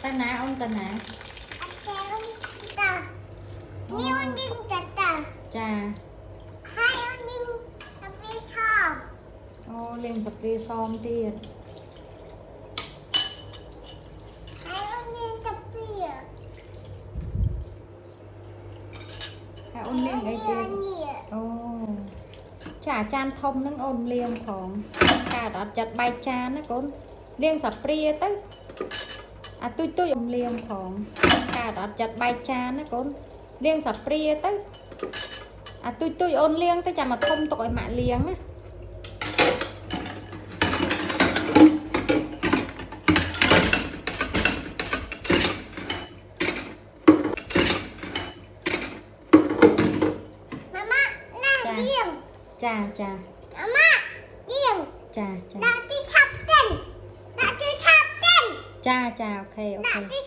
ตาหนาอ้นตาหนานี่มันดิ้งจัดจ้าให้มันดิ้งทำไม่ชอบ โอ้เลี้ยงกับเรียซอมตีดให้มันดิ้งกับเปีย ให้อ้นเลี้ยงไอ้ตีดโอ้จ่าจานทมนึงอ้นเลี้ยงของกาดจัดใบจานนะก้นเลี้ยงสับเปรียตึ๊ตุ้ยตุ้ยอ้นเลี้ยงของกาดจัดใบจานนะก้นเลี้ยงสับเปรียตึ๊ตุ้ยตุ้ยอ้นเลี้ยงแต่จะมาทมตัวไอ้หมาเลี้ยงนะจ้าจ้าอาม่าเลี้ยงจ้าจ้าดาที่ชอบเต้นดาที่ชอบเต้นจ้าจ้าโอเคโอเค